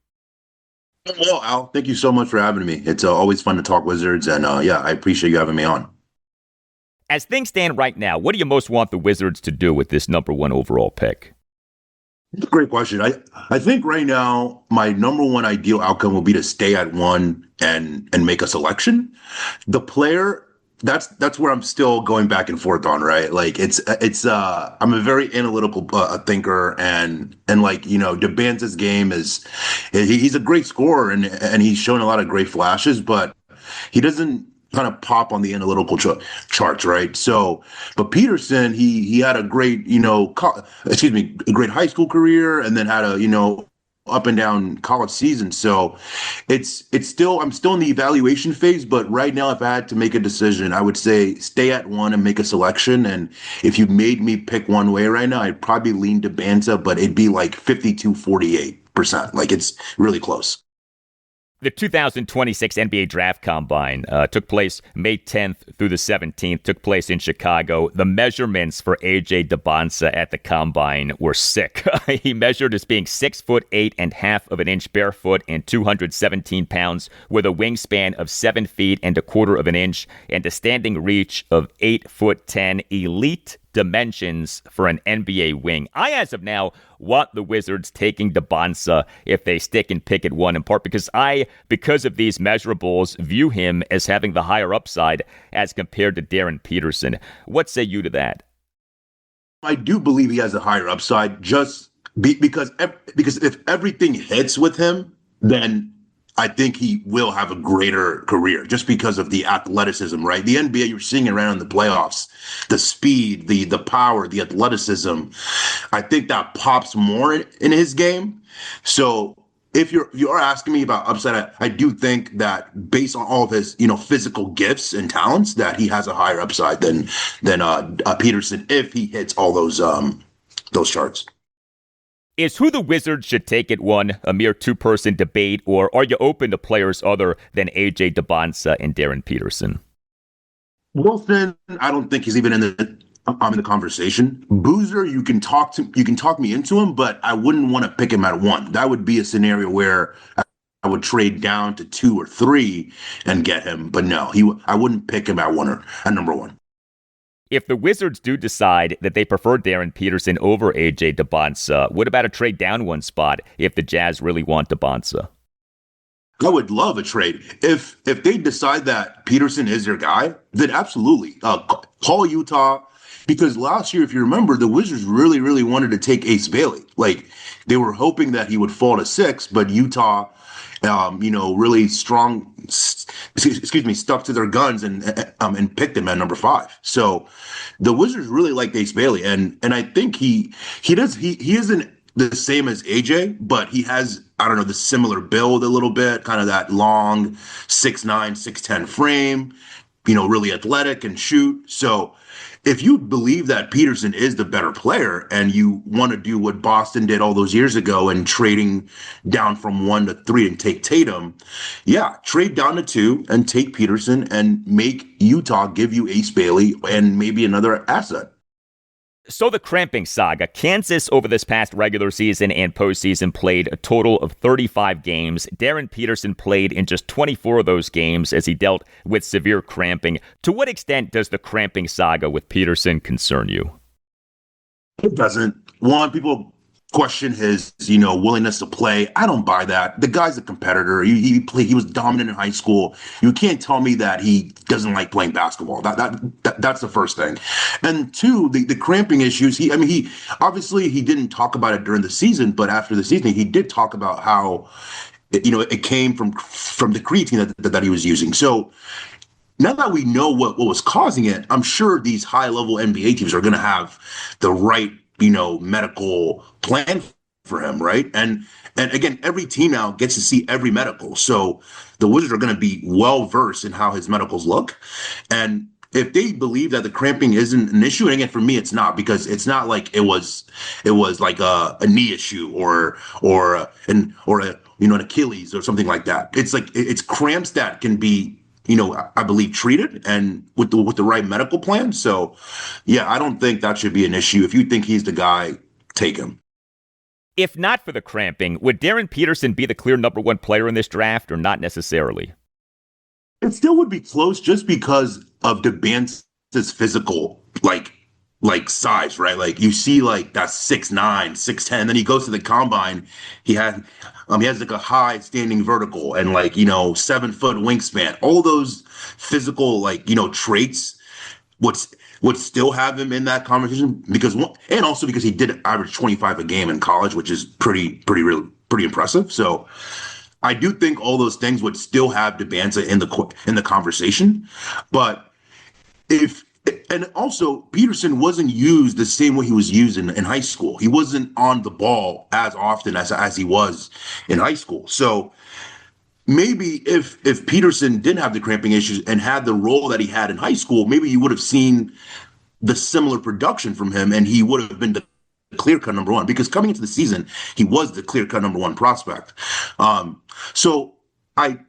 Well, Al, thank you so much for having me. It's always fun to talk Wizards, and I appreciate you having me on. As things stand right now, what do you most want the Wizards to do with this number 1 overall pick? It's a great question. I think right now my number 1 ideal outcome will be to stay at 1 and make a selection. The player, that's where I'm still going back and forth on, right? Like it's I'm a very analytical thinker, and like, you know, Debonce's game he's a great scorer and he's shown a lot of great flashes, but he doesn't kind of pop on the analytical charts, right? So, but Peterson, he had a great, a great high school career, and then had a, up and down college season. So I'm still in the evaluation phase, but right now, if I had to make a decision, I would say stay at 1 and make a selection. And if you made me pick one way right now, I'd probably lean to Debonce, but it'd be like 52-48%. Like, it's really close. The 2026 NBA Draft Combine took place May 10th through the 17th, took place in Chicago. The measurements for A.J. Debonce at the Combine were sick. He measured as being 6'8.5" of an inch barefoot and 217 pounds, with a wingspan of 7 feet and 1/4 of an inch and a standing reach of 8'10", elite dimensions for an NBA wing. I, as of now, want the Wizards taking Debonce if they stick and pick at 1, in part because because of these measurables, view him as having the higher upside as compared to Darren Peterson. What say you to that? I do believe he has a higher upside just because if everything hits with him, then I think he will have a greater career just because of the athleticism, right? The NBA, you're seeing it around in the playoffs, the speed, the power, the athleticism. I think that pops more in his game. So if you're asking me about upside, I do think that based on all of his, physical gifts and talents, that he has a higher upside than Peterson if he hits all those charts. Is who the Wizards should take at 1 a mere 2-person debate, or are you open to players other than A.J. Debonce and Darren Peterson? Wilson, I don't think he's even in the I'm in the conversation. Boozer, you can talk me into him, but I wouldn't want to pick him at 1. That would be a scenario where I would trade down to 2 or 3 and get him. But no, I wouldn't pick him at 1 or at number 1. If the Wizards do decide that they prefer Darren Peterson over A.J. Debonsa, what about a trade down 1 spot if the Jazz really want Debonsa? I would love a trade. If they decide that Peterson is their guy, then absolutely. Call Utah. Because last year, if you remember, the Wizards really, really wanted to take Ace Bailey. Like, they were hoping that he would fall to 6, but Utah, really strong, stuck to their guns and picked him at number 5. So the Wizards really liked Ace Bailey. And I think he isn't the same as AJ, but he has, the similar build a little bit, kind of that long 6'9", 6'10" frame, really athletic and shoot. So if you believe that Peterson is the better player and you want to do what Boston did all those years ago and trading down from 1 to 3 and take Tatum, trade down to 2 and take Peterson and make Utah give you Ace Bailey and maybe another asset. So the cramping saga. Kansas over this past regular season and postseason played a total of 35 games. Darren Peterson played in just 24 of those games as he dealt with severe cramping. To what extent does the cramping saga with Peterson concern you? It doesn't. One, people question his, willingness to play. I don't buy that. The guy's a competitor. He was dominant in high school. You can't tell me that he doesn't like playing basketball. That's the first thing. And 2, the cramping issues. He obviously he didn't talk about it during the season, but after the season he did talk about how it came from the creatine that he was using. So now that we know what was causing it, I'm sure these high-level NBA teams are going to have the right medical plan for him, right? And again, every team now gets to see every medical. So the Wizards are going to be well-versed in how his medicals look. And if they believe that the cramping isn't an issue, and again, for me, it's not, because it's not like it was like a knee issue or an Achilles or something like that. It's like, it's cramps that can be, I believe treated and with the right medical plan. So, I don't think that should be an issue. If you think he's the guy, take him. If not for the cramping, would Darren Peterson be the clear number 1 player in this draft or not necessarily? It still would be close just because of Debonsa's physical, like size, right? Like you see like that 6'9", 6'10", then he goes to the combine. He has like a high standing vertical and 7-foot wingspan. All those physical traits would still have him in that conversation and also because he did average 25 a game in college, which is pretty impressive. So I do think all those things would still have Debonsa in the conversation, but and also Peterson wasn't used the same way he was used in high school. He wasn't on the ball as often as he was in high school. So maybe if Peterson didn't have the cramping issues and had the role that he had in high school, maybe you would have seen the similar production from him and he would have been the clear-cut number 1, because coming into the season, he was the clear-cut number 1 prospect. So I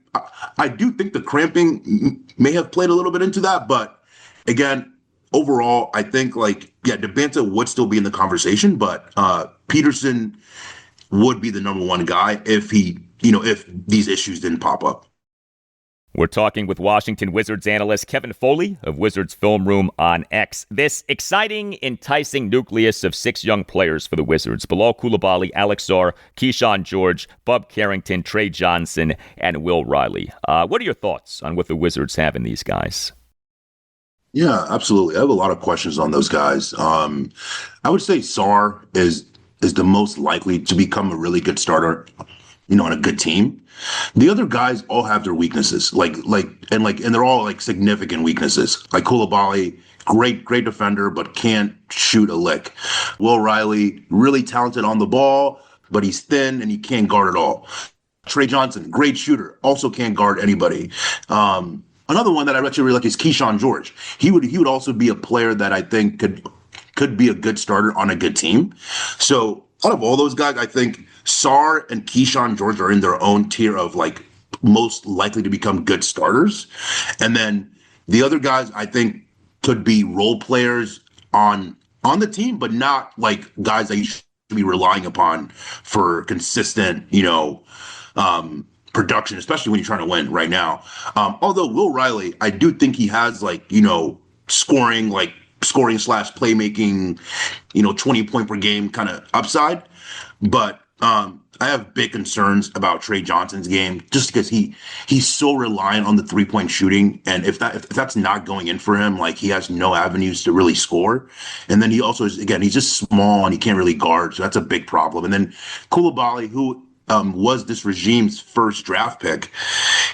do think the cramping may have played a little bit into that, but again, overall, I think Debonsa would still be in the conversation, but Peterson would be the number 1 guy if if these issues didn't pop up. We're talking with Washington Wizards analyst Kevin Folli of Wizards Film Room on X. This exciting, enticing nucleus of 6 young players for the Wizards: Bilal Coulibaly, Alex Sarr, Kyshawn George, Bub Carrington, Trae Johnson, and Will Riley. What are your thoughts on what the Wizards have in these guys? Yeah, absolutely. I have a lot of questions on those guys. I would say Sarr is the most likely to become a really good starter, on a good team. The other guys all have their weaknesses, and they're all significant weaknesses. Like Coulibaly, great defender, but can't shoot a lick. Will Riley, really talented on the ball, but he's thin and he can't guard at all. Trae Johnson, great shooter, also can't guard anybody. Another one that I actually really like is Kyshawn George. He would also be a player that I think could be a good starter on a good team. So out of all those guys, I think Sarr and Kyshawn George are in their own tier of most likely to become good starters. And then the other guys I think could be role players on the team, but not like guys that you should be relying upon for consistent, production, especially when you're trying to win right now. Although Will Riley, I do think he has scoring / playmaking, 20 point per game kind of upside. But I have big concerns about Trae Johnson's game just because he's so reliant on the 3-point shooting. And if that's not going in for him, like he has no avenues to really score. And then he also is, again, he's just small and he can't really guard. So that's a big problem. And then Coulibaly, who was this regime's first draft pick,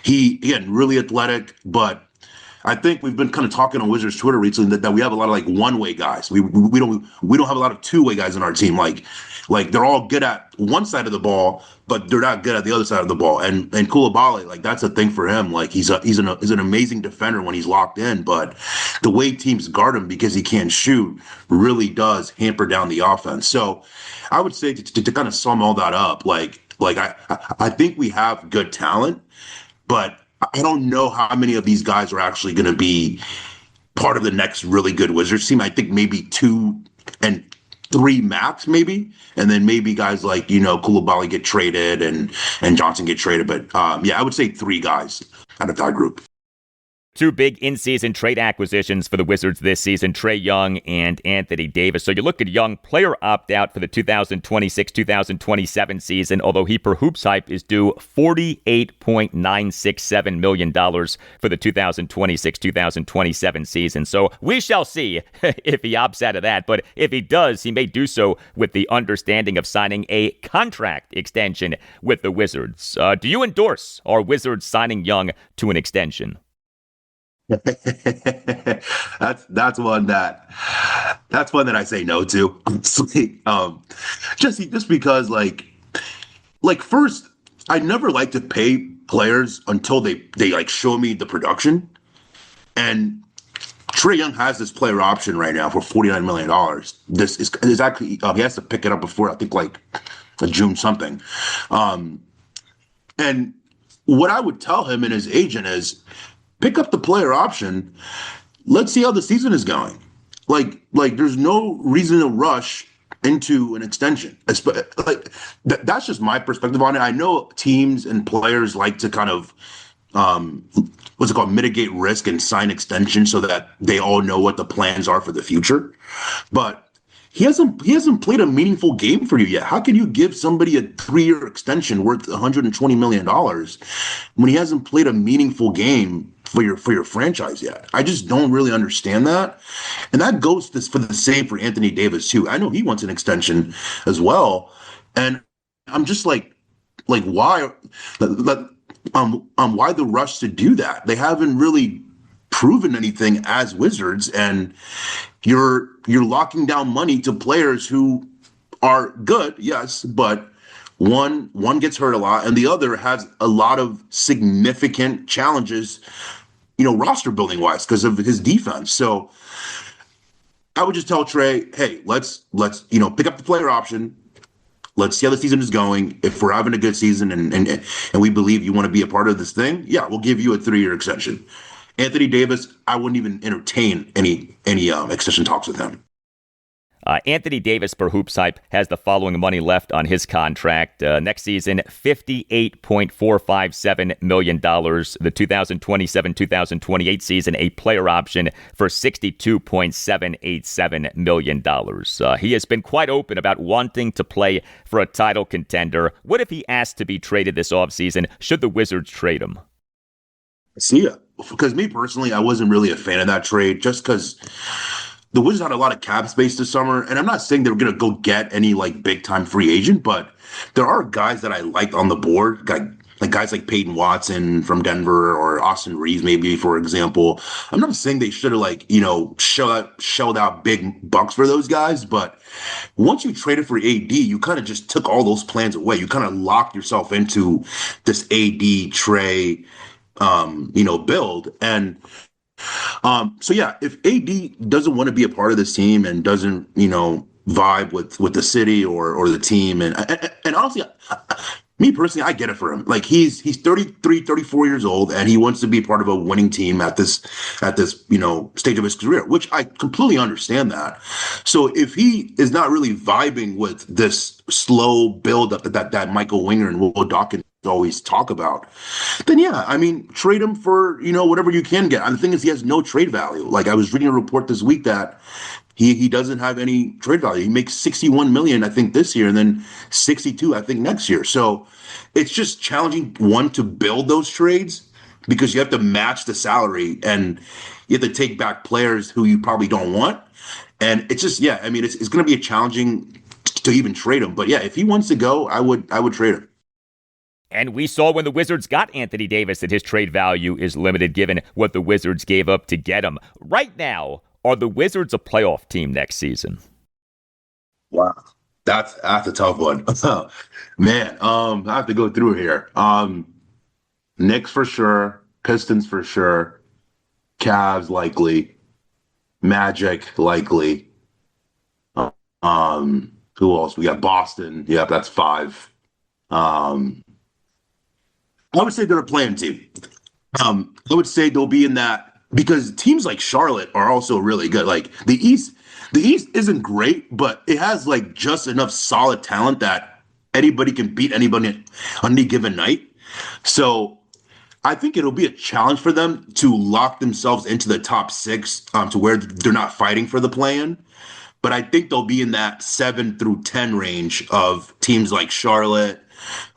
he, again, really athletic, but I think we've been kind of talking on Wizards Twitter recently that we have a lot of one-way guys. We don't have a lot of two-way guys on our team. Like they're all good at one side of the ball, but they're not good at the other side of the ball. And Coulibaly, that's a thing for him. Like he's an amazing defender when he's locked in, but the way teams guard him because he can't shoot really does hamper down the offense. So I would say to kind of sum all that up, I think we have good talent, but I don't know how many of these guys are actually going to be part of the next really good Wizards team. I think maybe 2 and 3 max, maybe. And then maybe guys like, Coulibaly get traded and Johnson get traded. But I would say 3 guys out of that group. 2 big in-season trade acquisitions for the Wizards this season, Trae Young and Anthony Davis. So you look at Young, player opt-out for the 2026-2027 season, although he, per Hoops Hype, is due $48.967 million for the 2026-2027 season. So we shall see if he opts out of that. But if he does, he may do so with the understanding of signing a contract extension with the Wizards. Do you endorse our Wizards signing Young to an extension? that's one that I say no to. Just because first, I never like to pay players until they show me the production. And Trae Young has this player option right now for $49 million. This is actually he has to pick it up before I think a June something. And what I would tell him and his agent is, pick up the player option. Let's see how the season is going. There's no reason to rush into an extension. That's just my perspective on it. I know teams and players like to kind of mitigate risk and sign extensions so that they all know what the plans are for the future. But he hasn't played a meaningful game for you yet. How can you give somebody a 3-year extension worth $120 million when he hasn't played a meaningful game for your franchise yet? I just don't really understand that. And that goes for the same for Anthony Davis too. I know he wants an extension as well. And I'm just why the rush to do that? They haven't really proven anything as Wizards, and you're locking down money to players who are good, yes, but one gets hurt a lot and the other has a lot of significant challenges, roster building wise because of his defense. So I would just tell Trae, hey, let's pick up the player option. Let's see how the season is going. If we're having a good season and we believe you want to be a part of this thing, yeah, we'll give you a 3-year extension. Anthony Davis, I wouldn't even entertain any extension talks with him. Anthony Davis, per Hoops Hype, has the following money left on his contract. Next season, $58.457 million. The 2027-2028 season, a player option for $62.787 million. He has been quite open about wanting to play for a title contender. What if he asked to be traded this offseason? Should the Wizards trade him? See, because me personally, I wasn't really a fan of that trade just because the Wizards had a lot of cap space this summer, and I'm not saying they were going to go get any big-time free agent, but there are guys that I liked on the board, guys like Peyton Watson from Denver or Austin Reeves, maybe, for example. I'm not saying they should have, shelled out big bucks for those guys, but once you traded for AD, you kind of just took all those plans away. You kind of locked yourself into this AD, Trae, build. And so yeah, if AD doesn't want to be a part of this team and doesn't, vibe with the city or the team, and honestly, me personally, I get it for him. Like he's 33, 34 years old, and he wants to be part of a winning team at this stage of his career, which I completely understand that. So if he is not really vibing with this slow build up that Michael Winger and Will Dawkins always talk about, then yeah, I mean, trade him for whatever you can get. And the thing is, he has no trade value. Like I was reading a report this week that he doesn't have any trade value. He makes 61 million, I think, this year, and then 62, I think, next year. So it's just challenging, one, to build those trades because you have to match the salary and you have to take back players who you probably don't want. And it's just, yeah, I mean, it's going to be a challenging to even trade him. But yeah, if he wants to go, I would trade him. And we saw when the Wizards got Anthony Davis that his trade value is limited given what the Wizards gave up to get him. Right now, are the Wizards a playoff team next season? Wow. That's a tough one. Man, I have to go through here. Knicks for sure, Pistons for sure, Cavs likely, Magic likely. Who else? We got Boston. Yep, that's 5. I would say they're a playing team. I would say they'll be in that because teams like Charlotte are also really good. Like the East isn't great, but it has like just enough solid talent that anybody can beat anybody on any given night. So I think it'll be a challenge for them to lock themselves into the top 6 to where they're not fighting for the play-in. But I think they'll be in that 7 through 10 range of teams like Charlotte,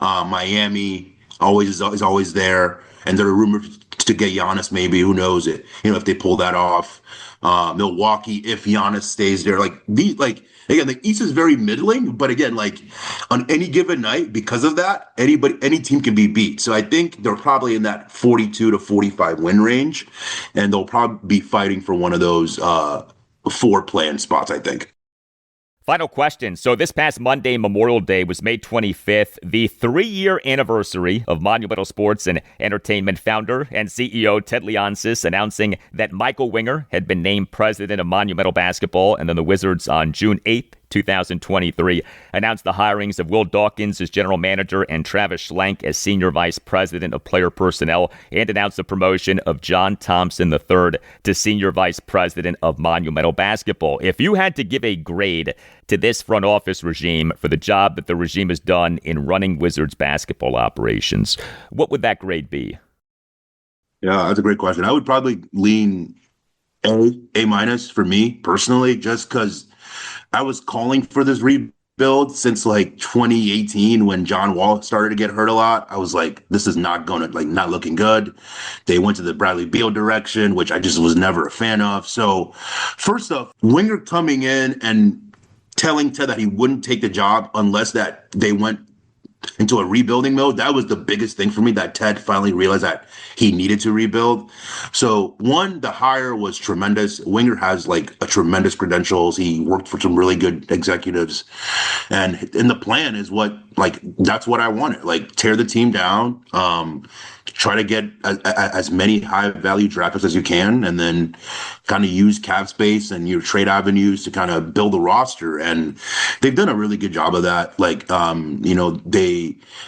Miami, is always there, and they're rumored to get Giannis. Maybe, who knows it? If they pull that off, Milwaukee, if Giannis stays there, again, the East is very middling. But again, like on any given night, because of that, any team can be beat. So I think they're probably in that 42 to 45 win range, and they'll probably be fighting for one of those 4 play-in spots, I think. Final question. So this past Monday, Memorial Day, was May 25th, the 3-year anniversary of Monumental Sports and Entertainment founder and CEO Ted Leonsis announcing that Michael Winger had been named president of Monumental Basketball, and then the Wizards on June 8th, 2023, announced the hirings of Will Dawkins as general manager and Travis Schlenk as senior vice president of player personnel, and announced the promotion of John Thompson III to senior vice president of Monumental Basketball. If you had to give a grade to this front office regime for the job that the regime has done in running Wizards basketball operations, what would that grade be? Yeah, that's a great question. I would probably lean A minus for me personally, just because I was calling for this rebuild since like 2018 when John Wall started to get hurt a lot. I was like, this is not not looking good. They went to the Bradley Beal direction, which I just was never a fan of. So first off, Winger coming in and telling Ted that he wouldn't take the job unless that they went into a rebuilding mode. That was the biggest thing for me, that Ted finally realized that he needed to rebuild. So one, the hire was tremendous. Winger has like a tremendous credentials. He worked for some really good executives, and the plan is that's what I wanted. Like tear the team down, try to get as many high value draft picks as you can, and then kind of use cap space and your trade avenues to kind of build a roster. And they've done a really good job of that.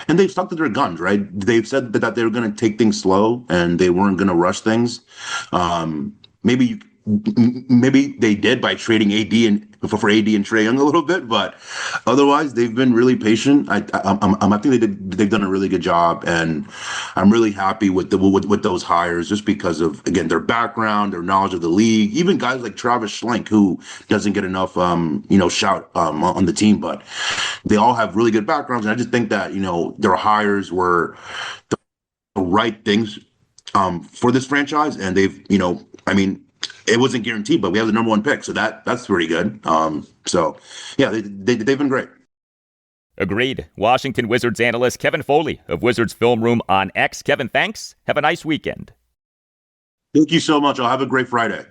They've stuck to their guns, right? They've said that they were going to take things slow and they weren't going to rush things. Maybe they did by trading AD for AD and Trae Young a little bit, but otherwise they've been really patient. I think they've done a really good job, and I'm really happy with those hires just because of, again, their background, their knowledge of the league. Even guys like Travis Schlenk, who doesn't get enough shout on the team, but they all have really good backgrounds, and I just think that their hires were the right things for this franchise, and they've it wasn't guaranteed, but we have the number 1 pick, so that's pretty good. So yeah, they've been great. Agreed. Washington Wizards analyst Kevin Folli of Wizards Film Room on X. Kevin, thanks. Have a nice weekend. Thank you so much. I'll have a great Friday.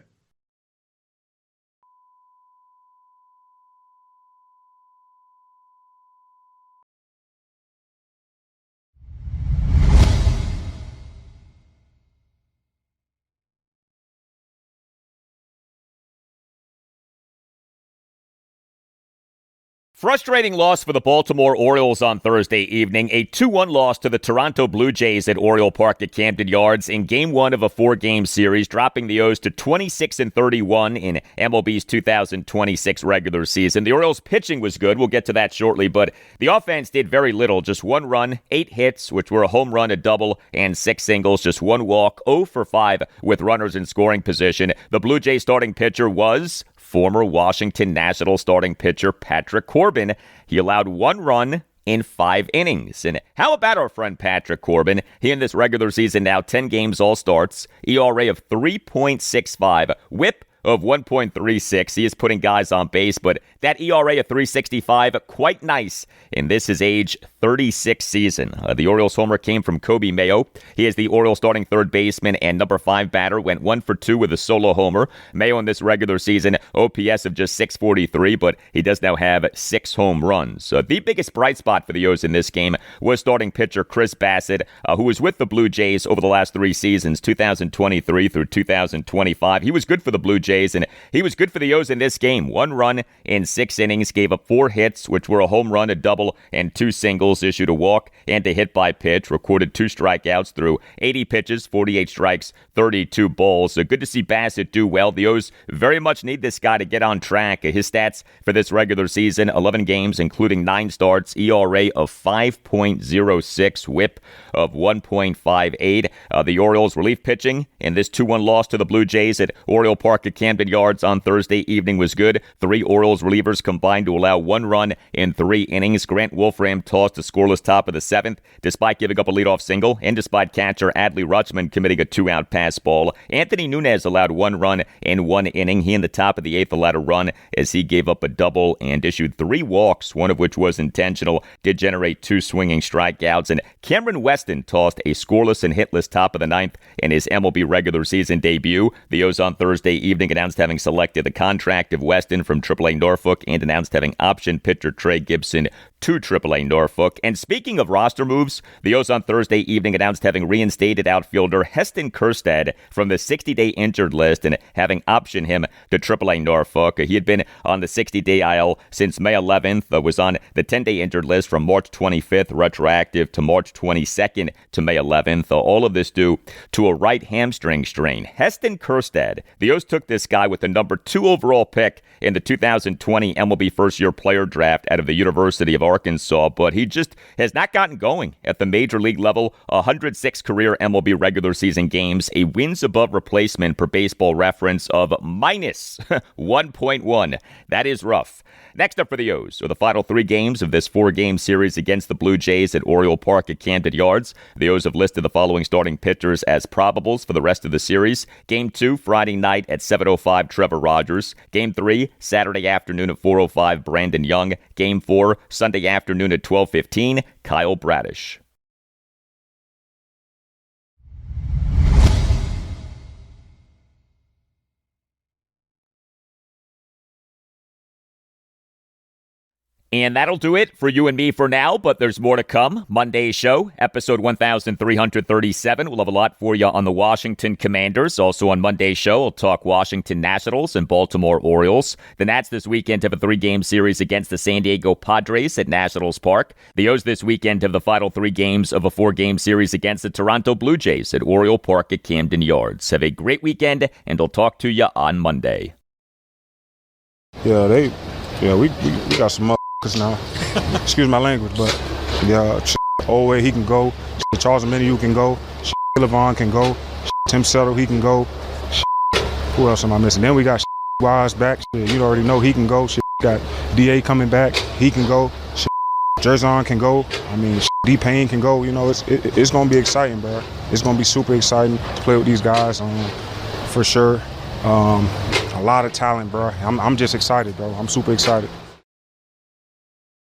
Frustrating loss for the Baltimore Orioles on Thursday evening. A 2-1 loss to the Toronto Blue Jays at Oriole Park at Camden Yards in Game 1 of a 4-game series, dropping the O's to 26-31 in MLB's 2026 regular season. The Orioles' pitching was good. We'll get to that shortly, but the offense did very little. Just 1 run, 8 hits, which were a home run, a double, and 6 singles. Just 1 walk, 0 for 5 with runners in scoring position. The Blue Jays starting pitcher was former Washington Nationals starting pitcher Patrick Corbin. He allowed 1 run in 5 innings. And how about our friend Patrick Corbin? He in this regular season now 10 games, all starts, ERA of 3.65, whip of 1.36. He is putting guys on base, but that ERA of 3.65, quite nice in this his age 36 season. The Orioles homer came from Kobe Mayo. He is the Orioles starting third baseman and number 5 batter, went 1 for 2 with a solo homer. Mayo in this regular season, OPS of just 643, but he does now have 6 home runs. The biggest bright spot for the O's in this game was starting pitcher Chris Bassett, who was with the Blue Jays over the last 3 seasons, 2023 through 2025. He was good for the Blue Jays, and he was good for the O's in this game. 1 run in 6 innings, gave up 4 hits, which were a home run, a double, and 2 singles, issued a walk and a hit by pitch, recorded 2 strikeouts through 80 pitches, 48 strikes, 32 balls. Good to see Bassett do well. The O's very much need this guy to get on track. His stats for this regular season, 11 games, including 9 starts, ERA of 5.06, whip of 1.58. The Orioles relief pitching in this 2-1 loss to the Blue Jays at Oriole Park at Camden Yards on Thursday evening was good. 3 Orioles relievers combined to allow 1 run in 3 innings. Grant Wolfram tossed a scoreless top of the 7th, despite giving up a leadoff single, and despite catcher Adley Rutschman committing a 2-out pass ball. Anthony Nunez allowed 1 run in 1 inning. He in the top of the 8th allowed a run as he gave up a double and issued 3 walks, one of which was intentional, did generate 2 swinging strikeouts. And Cameron Weston tossed a scoreless and hitless top of the 9th in his MLB regular season debut. The O's on Thursday evening announced having selected the contract of Weston from AAA Norfolk and announced having optioned pitcher Trae Gibson to AAA Norfolk. And speaking of roster moves, the O's on Thursday evening announced having reinstated outfielder Heston Kjerstad from the 60-day injured list and having optioned him to AAA Norfolk. He had been on the 60-day IL since May 11th, was on the 10-day injured list from March 25th, retroactive to March 22nd to May 11th. All of this due to a right hamstring strain. Heston Kjerstad, the O's took this guy with the number 2 overall pick in the 2020 MLB first-year player draft out of the University of Arkansas, but he just has not gotten going at the major league level. 106 career MLB regular season games, a wins above replacement per Baseball Reference of minus 1.1. That is rough. Next up for the O's are the final 3 games of this 4-game series against the Blue Jays at Oriole Park at Camden Yards. The O's have listed the following starting pitchers as probables for the rest of the series. Game 2, Friday night at 7:05, Trevor Rogers. Game 3, Saturday afternoon at 4:05, Brandon Young. Game 4, Sunday afternoon at 12:15, Kyle Bradish. And that'll do it for you and me for now, but there's more to come. Monday's show, episode 1337. We'll have a lot for you on the Washington Commanders. Also on Monday's show, we'll talk Washington Nationals and Baltimore Orioles. The Nats this weekend have a 3-game series against the San Diego Padres at Nationals Park. The O's this weekend have the final 3 games of a 4-game series against the Toronto Blue Jays at Oriole Park at Camden Yards. Have a great weekend, and I'll talk to you on Monday. We got some now. Excuse my language, but old way he can go. Charles Omenihu can go. Javon can go. Tim Settle, he can go. Who else am I missing? Then we got Wise back. You already know he can go. Got DA coming back. He can go. Jerzon can go. I mean, D-Payne can go. You know, it's going to be exciting, bro. It's going to be super exciting to play with these guys, for sure. A lot of talent, bro. I'm just excited, bro. I'm super excited.